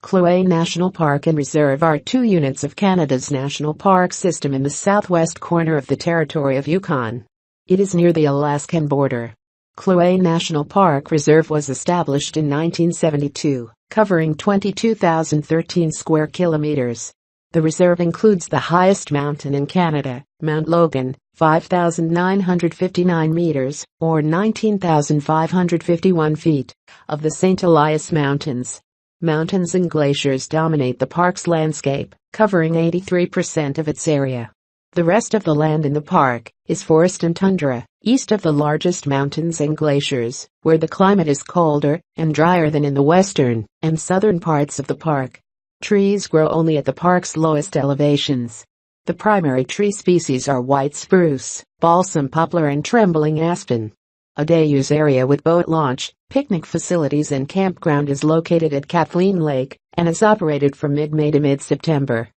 Kluane National Park and Reserve are two units of Canada's national park system in the southwest corner of the territory of Yukon. It is near the Alaskan border. Kluane National Park Reserve was established in 1972, covering 22,013 square kilometers. The reserve includes the highest mountain in Canada, Mount Logan, 5,959 meters, or 19,551 feet, of the St. Elias Mountains. Mountains and glaciers dominate the park's landscape, covering 83% of its area. The rest of the land in the park is forest and tundra, east of the largest mountains and glaciers, where the climate is colder and drier than in the western and southern parts of the park. Trees grow only at the park's lowest elevations. The primary tree species are white spruce, balsam poplar and trembling aspen. A day-use area with boat launch, picnic facilities and campground is located at Kathleen Lake and is operated from mid-May to mid-September.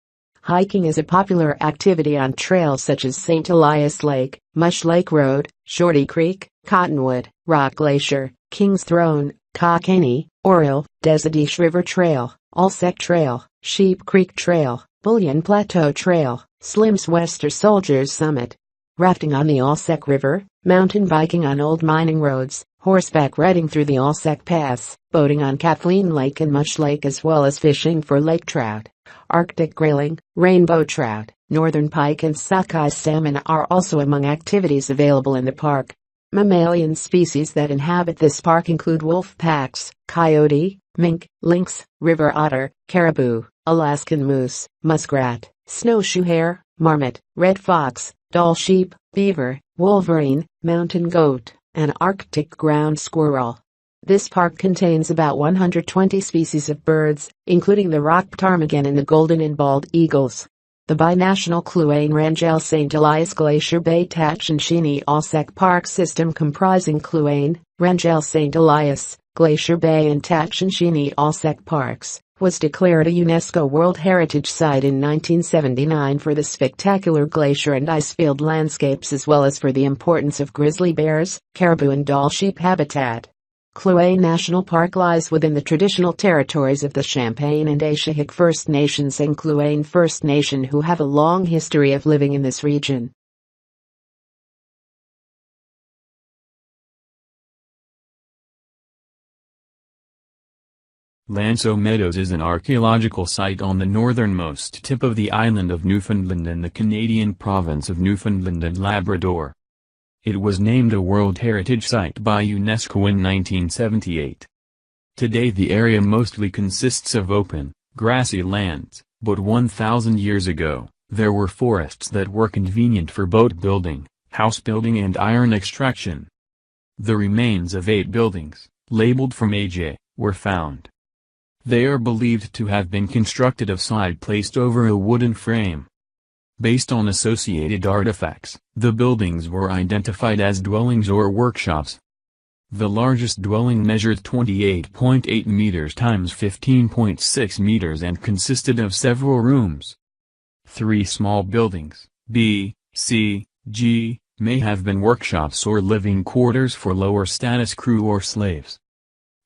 Hiking is a popular activity on trails such as St. Elias Lake, Mush Lake Road, Shorty Creek, Cottonwood, Rock Glacier, King's Throne, Kokanee, Oriole, Desideiche River Trail, Allsec Trail, Sheep Creek Trail, Bullion Plateau Trail, Slim's Wester Soldiers Summit. Rafting on the Allsec River, mountain biking on old mining roads, horseback riding through the Allsec Pass, boating on Kathleen Lake and Mush Lake as well as fishing for lake trout, Arctic grayling, rainbow trout, northern pike and sockeye salmon are also among activities available in the park. Mammalian species that inhabit this park include wolf packs, coyote, mink, lynx, river otter, caribou, Alaskan moose, muskrat, snowshoe hare, marmot, red fox, Dall sheep, beaver, wolverine, mountain goat, and Arctic ground squirrel. This park contains about 120 species of birds, including the rock ptarmigan and the golden and bald eagles. The binational Kluane-Rangel St. Elias Glacier Bay Tatshenshini Allsec Park System comprising Kluane, Rangel St. Elias, Glacier Bay and Tatshenshini Allsec Parks, was declared a UNESCO World Heritage Site in 1979 for the spectacular glacier and ice-filled landscapes as well as for the importance of grizzly bears, caribou and Dall sheep habitat. Kluane National Park lies within the traditional territories of the Champagne and Aishihik First Nations and Kluane First Nation who have a long history of living in this region. Lanceau Meadows is an archaeological site on the northernmost tip of the island of Newfoundland in the Canadian province of Newfoundland and Labrador. It was named a World Heritage Site by UNESCO in 1978. Today the area mostly consists of open, grassy lands, but 1,000 years ago, there were forests that were convenient for boat building, house building and iron extraction. The remains of 8 buildings, labeled from AJ, were found. They are believed to have been constructed of side placed over a wooden frame. Based on associated artifacts, the buildings were identified as dwellings or workshops. The largest dwelling measured 28.8 meters times 15.6 meters and consisted of several rooms. 3 small buildings, B, C, G, may have been workshops or living quarters for lower status crew or slaves.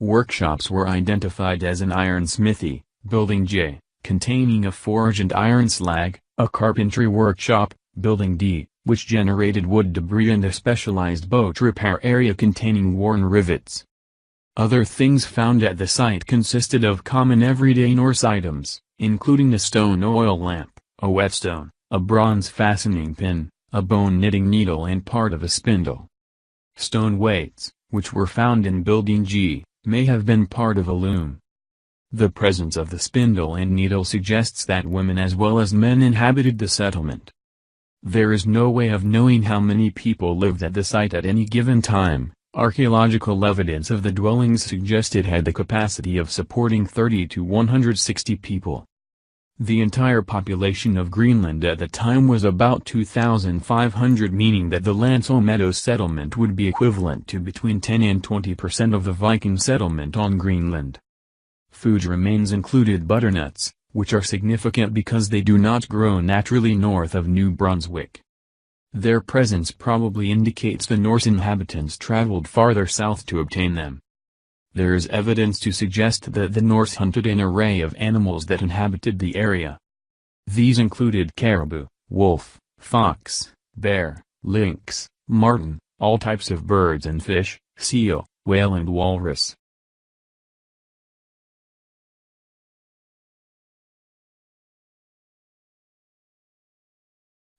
Workshops were identified as an iron smithy, Building J, containing a forge and iron slag, a carpentry workshop, Building D, which generated wood debris and a specialized boat repair area containing worn rivets. Other things found at the site consisted of common everyday Norse items, including a stone oil lamp, a whetstone, a bronze fastening pin, a bone knitting needle and part of a spindle. Stone weights, which were found in Building G, may have been part of a loom. The presence of the spindle and needle suggests that women as well as men inhabited the settlement. There is no way of knowing how many people lived at the site at any given time. Archaeological evidence of the dwellings suggests it had the capacity of supporting 30 to 160 people. The entire population of Greenland at the time was about 2,500, meaning that the Lanceau Meadows settlement would be equivalent to between 10 and 20% of the Viking settlement on Greenland. Food remains included butternuts, which are significant because they do not grow naturally north of New Brunswick. Their presence probably indicates the Norse inhabitants traveled farther south to obtain them. There is evidence to suggest that the Norse hunted an array of animals that inhabited the area. These included caribou, wolf, fox, bear, lynx, marten, all types of birds and fish, seal, whale and walrus.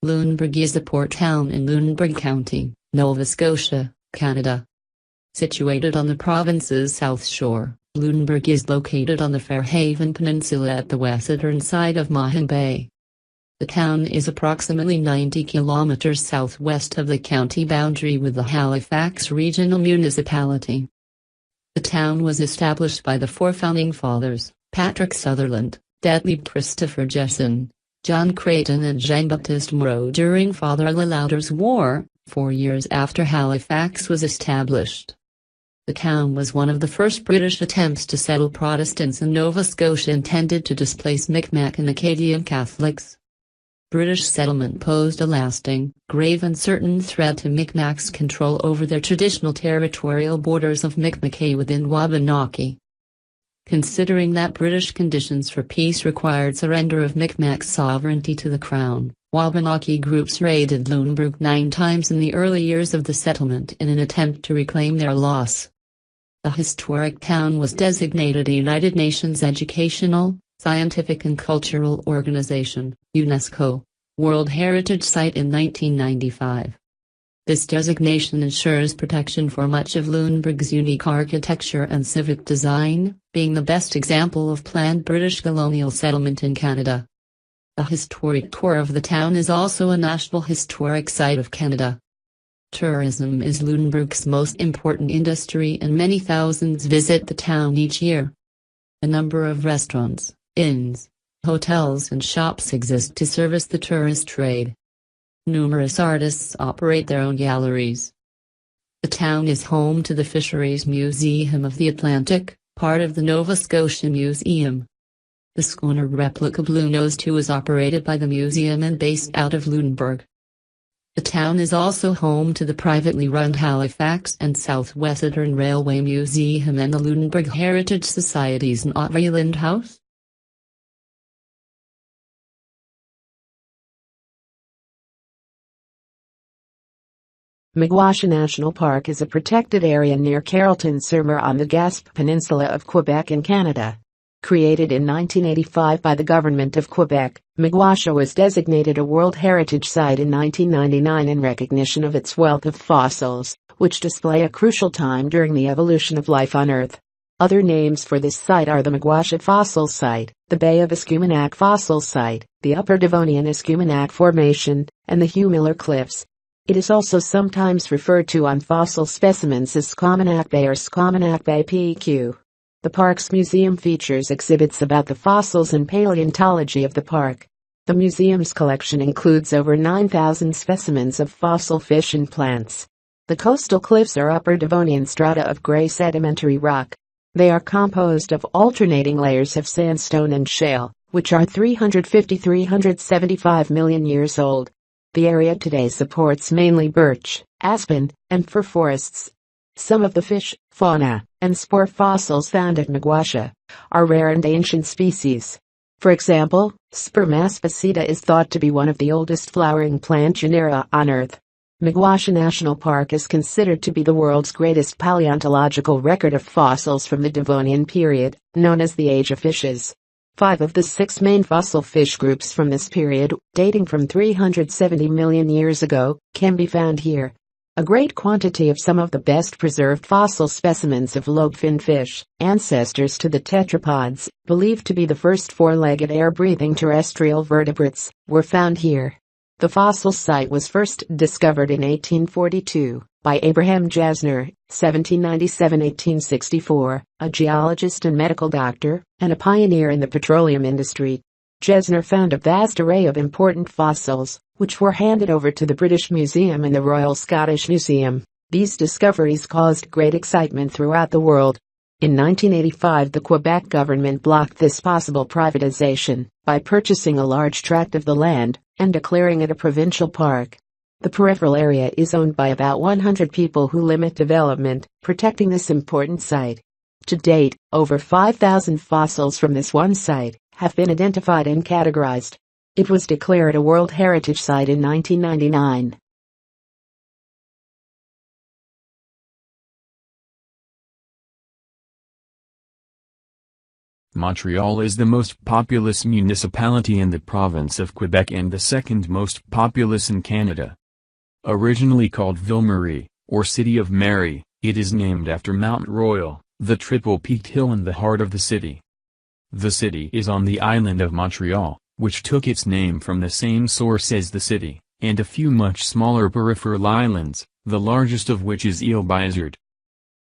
Lunenburg is a port town in Lunenburg County, Nova Scotia, Canada. Situated on the province's south shore, Lunenburg is located on the Fairhaven Peninsula at the western side of Nahanni Bay. The town is approximately 90 kilometers southwest of the county boundary with the Halifax Regional Municipality. The town was established by the four founding fathers, Patrick Sutherland, Detlev Christopher Jessen, John Creighton and Jean-Baptiste Moreau during Father Le Louder's War, 4 years after Halifax was established. The town was one of the first British attempts to settle Protestants in Nova Scotia intended to displace Mi'kmaq and Acadian Catholics. British settlement posed a lasting, grave and certain threat to Mi'kmaq's control over their traditional territorial borders of Mi'kmaq within Wabanaki. Considering that British conditions for peace required surrender of Mi'kmaq sovereignty to the Crown, Wabanaki groups raided Lunenburg 9 times in the early years of the settlement in an attempt to reclaim their loss. The historic town was designated a United Nations Educational, Scientific and Cultural Organization, UNESCO, World Heritage Site in 1995. This designation ensures protection for much of Lunenburg's unique architecture and civic design, being the best example of planned British colonial settlement in Canada. The historic core of the town is also a National Historic Site of Canada. Tourism is Lunenburg's most important industry and many thousands visit the town each year. A number of restaurants, inns, hotels and shops exist to service the tourist trade. Numerous artists operate their own galleries. The town is home to the Fisheries Museum of the Atlantic, part of the Nova Scotia Museum. The schooner replica Meadows is operated by the museum and based out of Lunenburg. The town is also home to the privately run Halifax and Southwestern Railway Museum and the Lunenburg Heritage Society's Nautryland House. Miquasha National Park is a protected area near Carleton-sur-Mer on the Gaspe Peninsula of Quebec in Canada. Created in 1985 by the Government of Quebec, Miquasha was designated a World Heritage Site in 1999 in recognition of its wealth of fossils, which display a crucial time during the evolution of life on Earth. Other names for this site are the Miquasha Fossil Site, the Bay of Escuminac Fossil Site, the Upper Devonian Escuminac Formation, and the Hugh Miller Cliffs. It is also sometimes referred to on fossil specimens as Scominac Bay or Scominac Bay PQ. The park's museum features exhibits about the fossils and paleontology of the park. The museum's collection includes over 9,000 specimens of fossil fish and plants. The coastal cliffs are Upper Devonian strata of gray sedimentary rock. They are composed of alternating layers of sandstone and shale, which are 350–375 million years old. The area today supports mainly birch, aspen, and fir forests. Some of the fish, fauna, and spore fossils found at Miquasha are rare and ancient species. For example, Spermaspicida is thought to be one of the oldest flowering plant genera on Earth. Miquasha National Park is considered to be the world's greatest paleontological record of fossils from the Devonian period, known as the Age of Fishes. 5 of the 6 main fossil fish groups from this period, dating from 370 million years ago, can be found here. A great quantity of some of the best preserved fossil specimens of lobe-finned fish, ancestors to the tetrapods, believed to be the first four-legged air-breathing terrestrial vertebrates, were found here. The fossil site was first discovered in 1842 by Abraham Jasner, 1797–1864, a geologist and medical doctor, and a pioneer in the petroleum industry. Jasner found a vast array of important fossils, which were handed over to the British Museum and the Royal Scottish Museum. These discoveries caused great excitement throughout the world. In 1985, the Quebec government blocked this possible privatization by purchasing a large tract of the land and declaring it a provincial park. The peripheral area is owned by about 100 people who limit development, protecting this important site. To date, over 5,000 fossils from this one site have been identified and categorized. It was declared a World Heritage Site in 1999. Montreal is the most populous municipality in the province of Quebec and the second most populous in Canada. Originally called Ville-Marie, or City of Mary, it is named after Mount Royal, the triple-peaked hill in the heart of the city. The city is on the island of Montreal, which took its name from the same source as the city, and a few much smaller peripheral islands, the largest of which is Île-Bizard.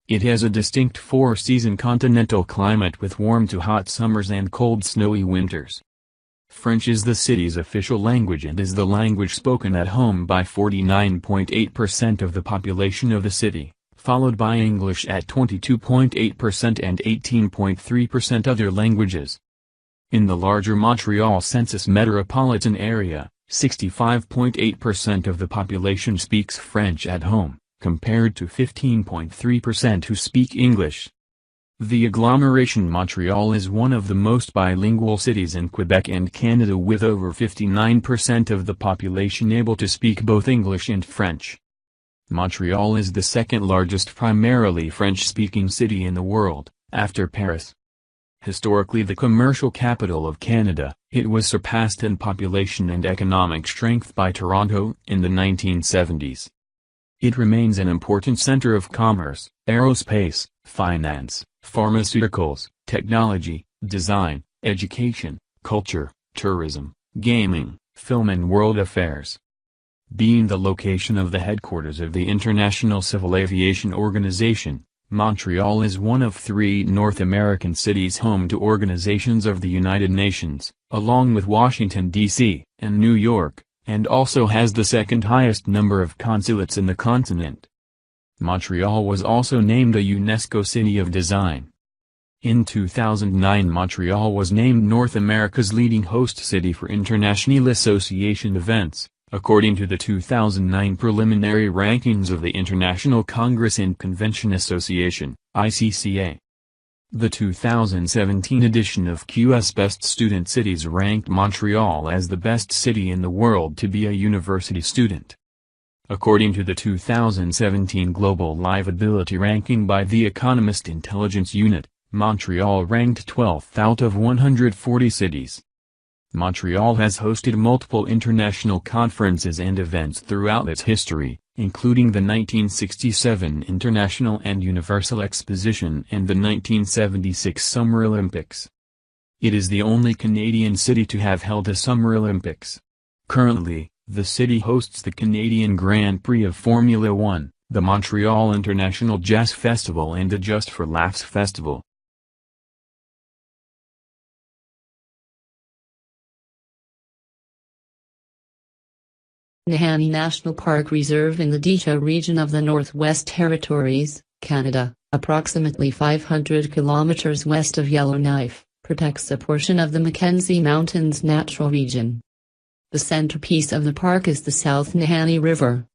It has a distinct four-season continental climate with warm to hot summers and cold snowy winters. French is the city's official language and is the language spoken at home by 49.8% of the population of the city, followed by English at 22.8% and 18.3% other languages. In the larger Montreal census metropolitan area, 65.8% of the population speaks French at home, compared to 15.3% who speak English. The agglomeration Montreal is one of the most bilingual cities in Quebec and Canada, with over 59% of the population able to speak both English and French. Montreal is the second largest primarily French-speaking city in the world, after Paris. Historically the commercial capital of Canada, it was surpassed in population and economic strength by Toronto in the 1970s. It remains an important center of commerce, aerospace, finance, pharmaceuticals, technology, design, education, culture, tourism, gaming, film and world affairs. Being the location of the headquarters of the International Civil Aviation Organization, Montreal is one of three North American cities home to organizations of the United Nations, along with Washington, D.C., and New York, and also has the second highest number of consulates in the continent. Montreal was also named a UNESCO City of Design. In 2009 Montreal was named North America's leading host city for International Association events, according to the 2009 preliminary rankings of the International Congress and Convention Association, ICCA. The 2017 edition of QS Best Student Cities ranked Montreal as the best city in the world to be a university student. According to the 2017 Global Livability ranking by the Economist Intelligence Unit, Montreal ranked 12th out of 140 cities. Montreal has hosted multiple international conferences and events throughout its history, including the 1967 International and Universal Exposition and the 1976 Summer Olympics. It is the only Canadian city to have held a Summer Olympics. Currently, the city hosts the Canadian Grand Prix of Formula One, the Montreal International Jazz Festival and the Just for Laughs Festival. Nahanni National Park Reserve in the Dito region of the Northwest Territories, Canada, approximately 500 kilometers west of Yellowknife, protects a portion of the Mackenzie Mountains natural region. The centerpiece of the park is the South Nahanni River.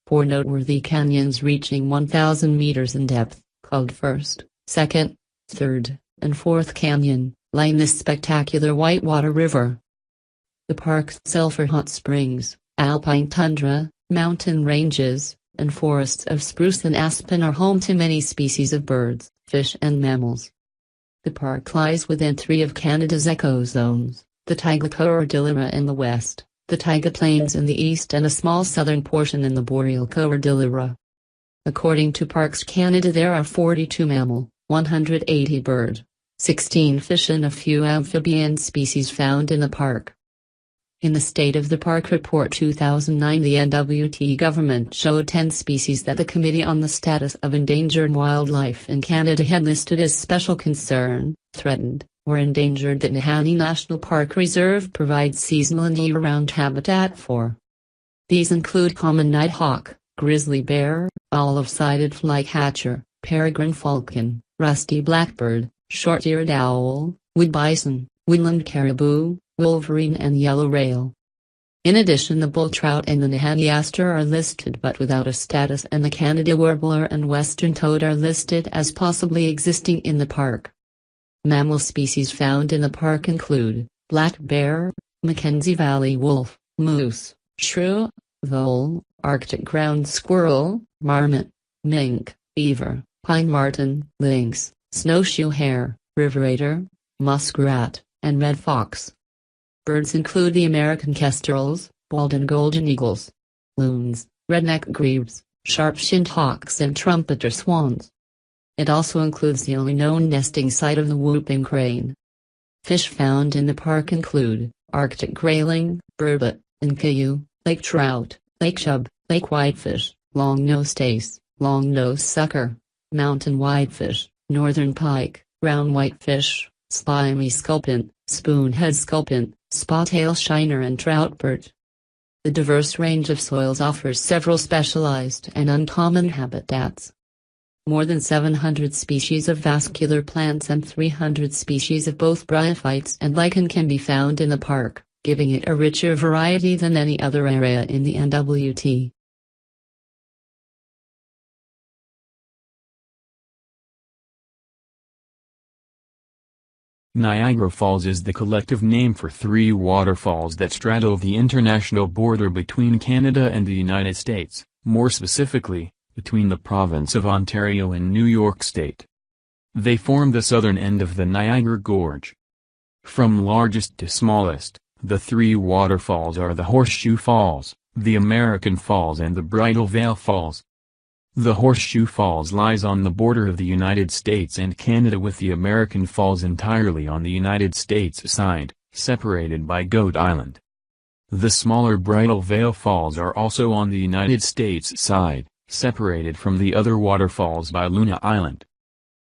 Four noteworthy canyons reaching 1,000 meters in depth, called First, Second, Third, and Fourth Canyon, line this spectacular whitewater river. The park's sulfur hot springs, alpine tundra, mountain ranges, and forests of spruce and aspen are home to many species of birds, fish and mammals. The park lies within three of Canada's ecozones, the Taiga Cordillera in the west, the Taiga Plains in the east and a small southern portion in the Boreal Cordillera. According to Parks Canada there are 42 mammal, 180 bird, 16 fish and a few amphibian species found in the park. In the State of the Park Report 2009 the NWT government showed 10 species that the Committee on the Status of Endangered Wildlife in Canada had listed as special concern, threatened, or endangered that Nahanni National Park Reserve provides seasonal and year-round habitat for. These include common nighthawk, grizzly bear, olive-sided flycatcher, peregrine falcon, rusty blackbird, short-eared owl, wood bison, woodland caribou, wolverine and yellow rail. In addition, the bull trout and the Nahanni aster are listed but without a status, and the Canada warbler and western toad are listed as possibly existing in the park. Mammal species found in the park include black bear, Mackenzie Valley wolf, moose, shrew, vole, Arctic ground squirrel, marmot, mink, beaver, pine marten, lynx, snowshoe hare, river otter, muskrat, and red fox. Birds include the American kestrels, bald and golden eagles, loons, redneck grebes, sharp-shinned hawks, and trumpeter swans. It also includes the only known nesting site of the whooping crane. Fish found in the park include Arctic grayling, burbot, and caillou, lake trout, lake chub, lake whitefish, long-nosed dace, long-nosed sucker, mountain whitefish, northern pike, brown whitefish, slimy sculpin, spoonhead sculpin, spot-tail shiner, and troutbird. The diverse range of soils offers several specialized and uncommon habitats. More than 700 species of vascular plants and 300 species of both bryophytes and lichen can be found in the park, giving it a richer variety than any other area in the NWT. Niagara Falls is the collective name for three waterfalls that straddle the international border between Canada and the United States, more specifically, between the province of Ontario and New York State. They form the southern end of the Niagara Gorge. From largest to smallest, the three waterfalls are the Horseshoe Falls, the American Falls, and the Bridal Veil Falls. The Horseshoe Falls lies on the border of the United States and Canada, with the American Falls entirely on the United States side, separated by Goat Island. The smaller Bridal Veil Falls are also on the United States side, separated from the other waterfalls by Luna Island.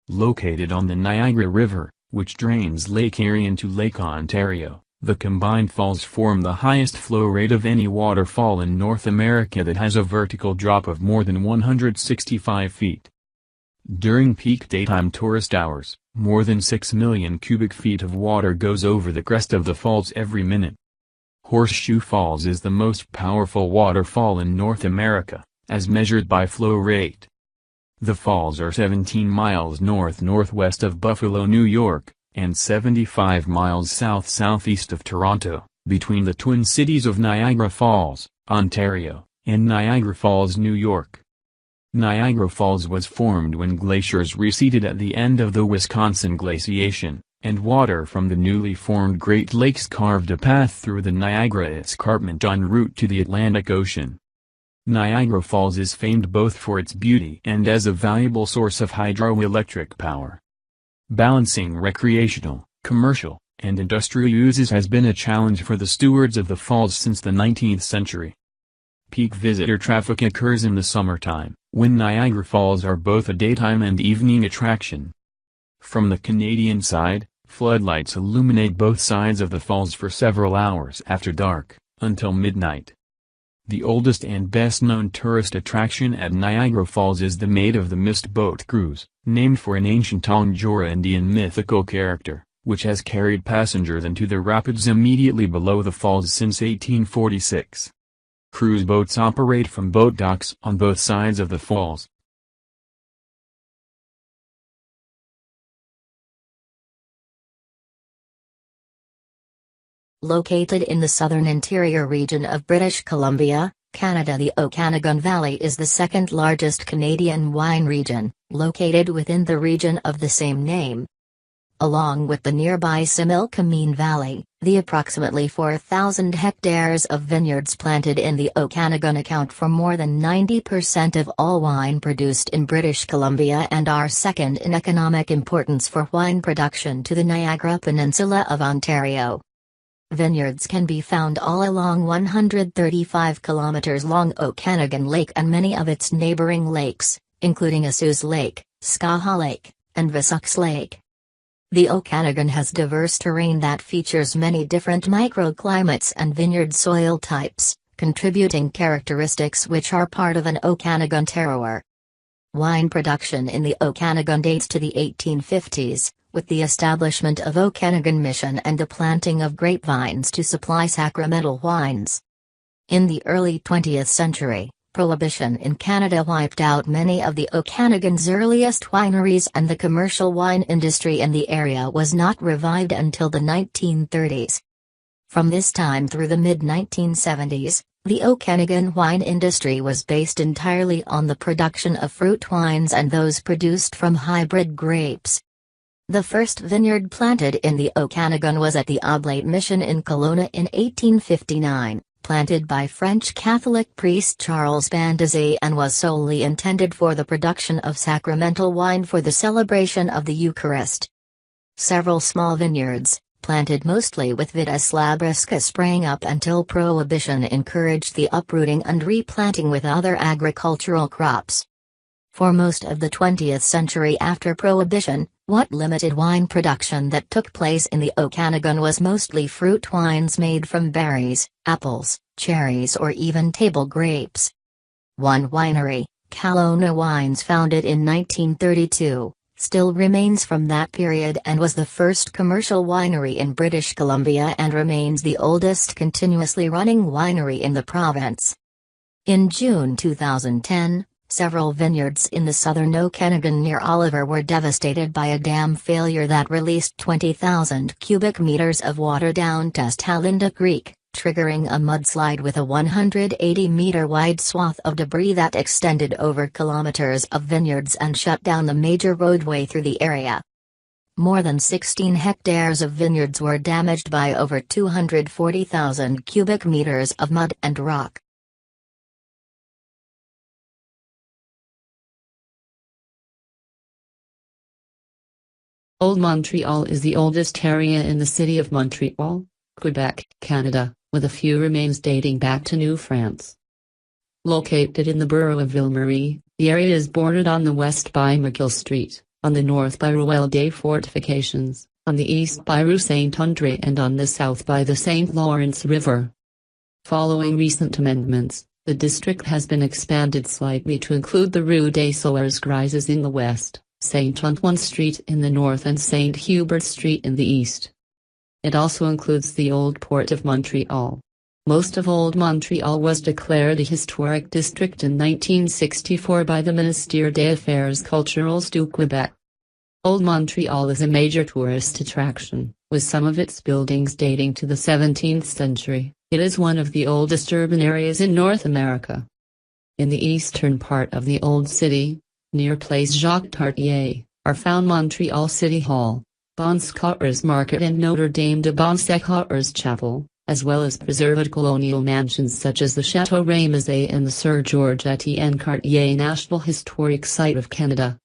Located on the Niagara River, which drains Lake Erie into Lake Ontario, the combined falls form the highest flow rate of any waterfall in North America that has a vertical drop of more than 165 feet. During peak daytime tourist hours, more than 6 million cubic feet of water goes over the crest of the falls every minute. Horseshoe Falls is the most powerful waterfall in North America, as measured by flow rate. The falls are 17 miles north-northwest of Buffalo, New York, and 75 miles south-southeast of Toronto, between the twin cities of Niagara Falls, Ontario, and Niagara Falls, New York. Niagara Falls was formed when glaciers receded at the end of the Wisconsin glaciation, and water from the newly formed Great Lakes carved a path through the Niagara Escarpment en route to the Atlantic Ocean. Niagara Falls is famed both for its beauty and as a valuable source of hydroelectric power. Balancing recreational, commercial, and industrial uses has been a challenge for the stewards of the falls since the 19th century. Peak visitor traffic occurs in the summertime, when Niagara Falls are both a daytime and evening attraction. From the Canadian side, floodlights illuminate both sides of the falls for several hours after dark, until midnight. The oldest and best-known tourist attraction at Niagara Falls is the Maid of the Mist boat cruise, named for an ancient Tanjora Indian mythical character, which has carried passengers into the rapids immediately below the falls since 1846. Cruise boats operate from boat docks on both sides of the falls. Located in the southern interior region of British Columbia, Canada, the Okanagan Valley is the second largest Canadian wine region, located within the region of the same name. Along with the nearby Similkameen Valley, the approximately 4,000 hectares of vineyards planted in the Okanagan account for more than 90% of all wine produced in British Columbia and are second in economic importance for wine production to the Niagara Peninsula of Ontario. Vineyards can be found all along 135 kilometers long Okanagan Lake and many of its neighboring lakes, including Assault Lake, Skaha Lake, and Visux Lake. The Okanagan has diverse terrain that features many different microclimates and vineyard soil types, contributing characteristics which are part of an Okanagan terroir. Wine production in the Okanagan dates to the 1850s, with the establishment of Okanagan Mission and the planting of grapevines to supply sacramental wines. In the early 20th century, Prohibition in Canada wiped out many of the Okanagan's earliest wineries, and the commercial wine industry in the area was not revived until the 1930s. From this time through the mid-1970s, the Okanagan wine industry was based entirely on the production of fruit wines and those produced from hybrid grapes. The first vineyard planted in the Okanagan was at the Oblate Mission in Kluane in 1859. Planted by French Catholic priest Charles Bandazet, and was solely intended for the production of sacramental wine for the celebration of the Eucharist. Several small vineyards, planted mostly with Vitis labrusca, sprang up until Prohibition encouraged the uprooting and replanting with other agricultural crops. For most of the 20th century after Prohibition, what limited wine production that took place in the Okanagan was mostly fruit wines made from berries, apples, cherries, or even table grapes. One winery, Kluane Wines, founded in 1932, still remains from that period and was the first commercial winery in British Columbia and remains the oldest continuously running winery in the province. In June 2010, several vineyards in the southern Okanagan near Oliver were devastated by a dam failure that released 20,000 cubic meters of water down Testalinda Creek, triggering a mudslide with a 180-meter-wide swath of debris that extended over kilometers of vineyards and shut down the major roadway through the area. More than 16 hectares of vineyards were damaged by over 240,000 cubic meters of mud and rock. Old Montreal is the oldest area in the city of Montreal, Quebec, Canada, with a few remains dating back to New France. Located in the borough of Ville-Marie, the area is bordered on the west by McGill Street, on the north by Ruelle des Fortifications, on the east by Rue Saint-André, and on the south by the St. Lawrence River. Following recent amendments, the district has been expanded slightly to include the Rue des Soeurs Grises in the west, St. Antoine Street in the north, and St. Hubert Street in the east. It also includes the Old Port of Montreal. Most of Old Montreal was declared a historic district in 1964 by the Ministère des Affaires Culturelles du Québec. Old Montreal is a major tourist attraction, with some of its buildings dating to the 17th century. It is one of the oldest urban areas in North America. In the eastern part of the Old City, near Place Jacques Cartier, are found Montreal City Hall, Bon Scotters Market, and Notre Dame de Bon Scotters Chapel, as well as preserved colonial mansions such as the Château Ramezay and the Sir George Etienne Cartier National Historic Site of Canada.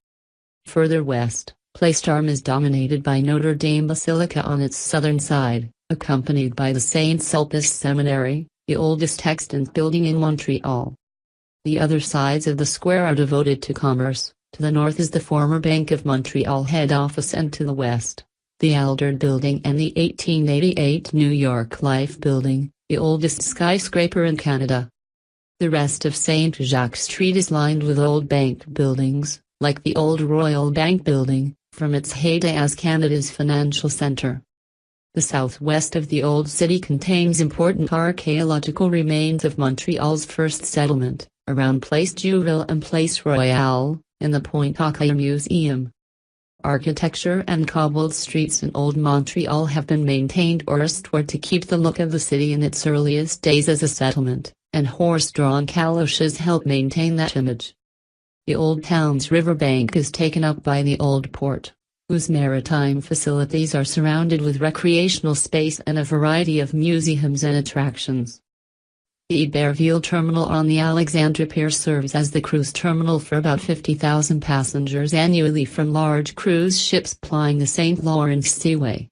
Further west, Place d'Armes is dominated by Notre Dame Basilica on its southern side, accompanied by the Saint Sulpice Seminary, the oldest extant building in Montreal. The other sides of the square are devoted to commerce. To the north is the former Bank of Montreal head office, and to the west, the Aldred Building and the 1888 New York Life Building, the oldest skyscraper in Canada. The rest of St. Jacques Street is lined with old bank buildings, like the old Royal Bank Building, from its heyday as Canada's financial centre. The southwest of the Old City contains important archaeological remains of Montreal's first settlement, around Place Juville and Place Royale, in the Pointe-aux-Trembles Museum. Architecture and cobbled streets in Old Montreal have been maintained or restored to keep the look of the city in its earliest days as a settlement, and horse-drawn caloches help maintain that image. The old town's riverbank is taken up by the Old Port, whose maritime facilities are surrounded with recreational space and a variety of museums and attractions. The Iberville terminal on the Alexandra Pier serves as the cruise terminal for about 50,000 passengers annually from large cruise ships plying the St. Lawrence Seaway.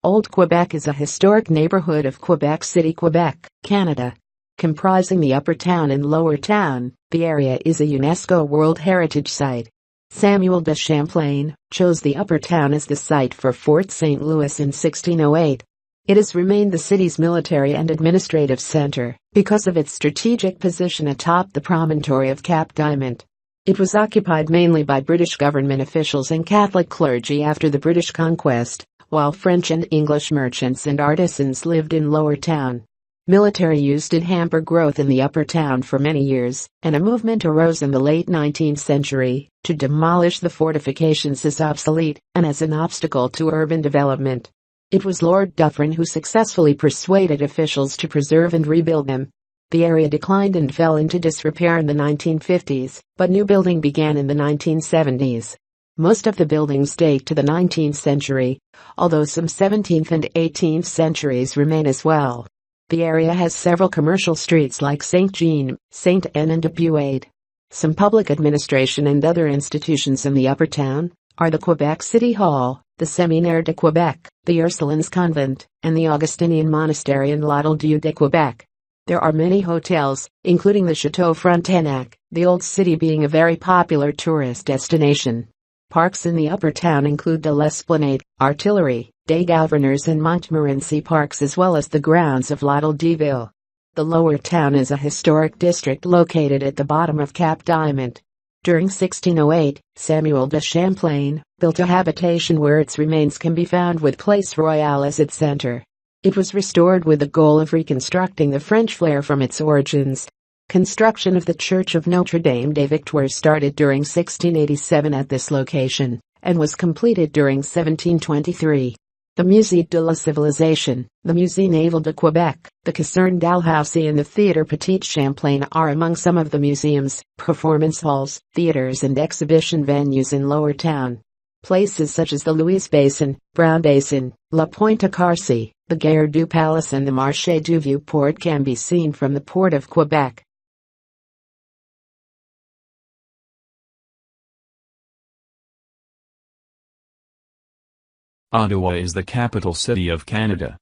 Old Quebec is a historic neighborhood of Quebec City, Quebec, Canada. Comprising the Upper Town and Lower Town, the area is a UNESCO World Heritage Site. Samuel de Champlain chose the Upper Town as the site for Fort St. Louis in 1608. It has remained the city's military and administrative center because of its strategic position atop the promontory of Cap Diamant. It was occupied mainly by British government officials and Catholic clergy after the British conquest, while French and English merchants and artisans lived in Lower Town. Military use did hamper growth in the Upper Town for many years, and a movement arose in the late 19th century to demolish the fortifications as obsolete and as an obstacle to urban development. It was Lord Dufferin who successfully persuaded officials to preserve and rebuild them. The area declined and fell into disrepair in the 1950s, but new building began in the 1970s. Most of the buildings date to the 19th century, although some 17th and 18th centuries remain as well. The area has several commercial streets like Saint Jean, Saint Anne and Buade. Some public administration and other institutions in the Upper Town are the Quebec City Hall, the Séminaire de Québec, the Ursulines Convent, and the Augustinian Monastery in L'Hôtel de Québec. There are many hotels, including the Château Frontenac, the Old City being a very popular tourist destination. Parks in the Upper Town include de l'Esplanade, Artillery, des Gouverneurs and Montmorency parks as well as the grounds of L'Hôtel de Ville. The Lower Town is a historic district located at the bottom of Cap Diamond. During 1608, Samuel de Champlain built a habitation where its remains can be found with Place Royale as its center. It was restored with the goal of reconstructing the French flair from its origins. Construction of the Church of Notre Dame des Victoires started during 1687 at this location, and was completed during 1723. The Musée de la Civilisation, the Musée Naval de Québec, the Caserne Dalhousie and the Théâtre Petit Champlain are among some of the museums, performance halls, theaters and exhibition venues in Lower Town. Places such as the Louise Basin, Brown Basin, La Pointe Carcy, the Gare du Palace and the Marché du Vieux-Port can be seen from the Port of Quebec. Ottawa is the capital city of Canada.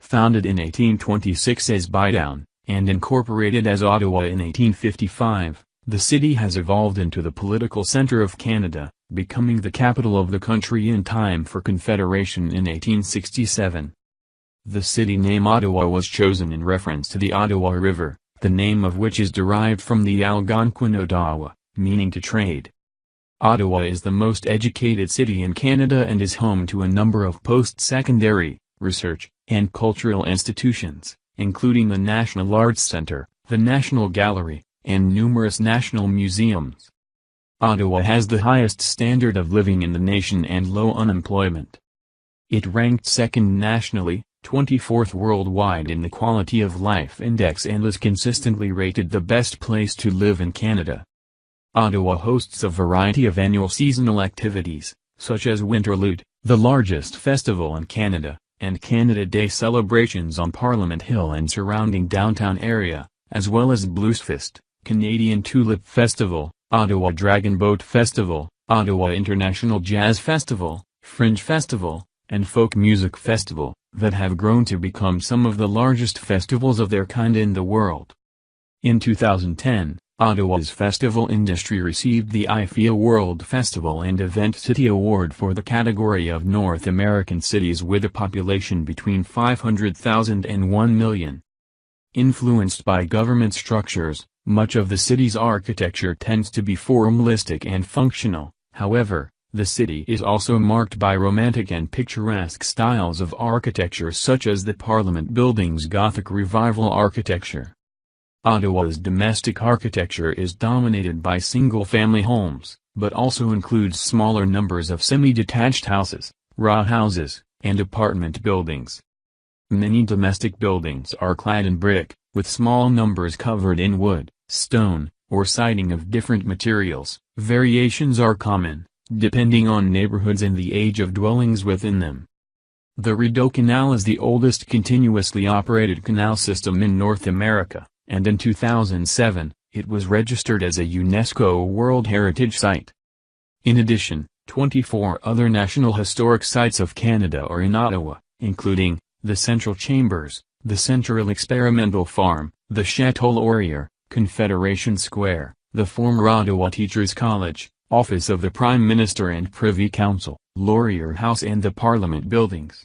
Founded in 1826 as Bytown, and incorporated as Ottawa in 1855, the city has evolved into the political center of Canada, becoming the capital of the country in time for Confederation in 1867. The city name Ottawa was chosen in reference to the Ottawa River, the name of which is derived from the Algonquin Ottawa, meaning to trade. Ottawa is the most educated city in Canada and is home to a number of post-secondary, research, and cultural institutions, including the National Arts Centre, the National Gallery, and numerous national museums. Ottawa has the highest standard of living in the nation and low unemployment. It ranked second nationally, 24th worldwide in the Quality of Life Index and is consistently rated the best place to live in Canada. Ottawa hosts a variety of annual seasonal activities, such as Winterlude, the largest festival in Canada, and Canada Day celebrations on Parliament Hill and surrounding downtown area, as well as Bluesfest, Canadian Tulip Festival, Ottawa Dragon Boat Festival, Ottawa International Jazz Festival, Fringe Festival, and Folk Music Festival, that have grown to become some of the largest festivals of their kind in the world. In 2010, Ottawa's festival industry received the IFEA World Festival and Event City Award for the category of North American cities with a population between 500,000 and 1 million. Influenced by government structures, much of the city's architecture tends to be formalistic and functional. However, the city is also marked by romantic and picturesque styles of architecture such as the Parliament Building's Gothic Revival architecture. Ottawa's domestic architecture is dominated by single-family homes, but also includes smaller numbers of semi-detached houses, row houses, and apartment buildings. Many domestic buildings are clad in brick, with small numbers covered in wood, stone, or siding of different materials. Variations are common, depending on neighborhoods and the age of dwellings within them. The Rideau Canal is the oldest continuously operated canal system in North America, and in 2007, it was registered as a UNESCO World Heritage Site. In addition, 24 other National Historic Sites of Canada are in Ottawa, including the Central Chambers, the Central Experimental Farm, the Chateau Laurier, Confederation Square, the former Ottawa Teachers College, Office of the Prime Minister and Privy Council, Laurier House and the Parliament Buildings.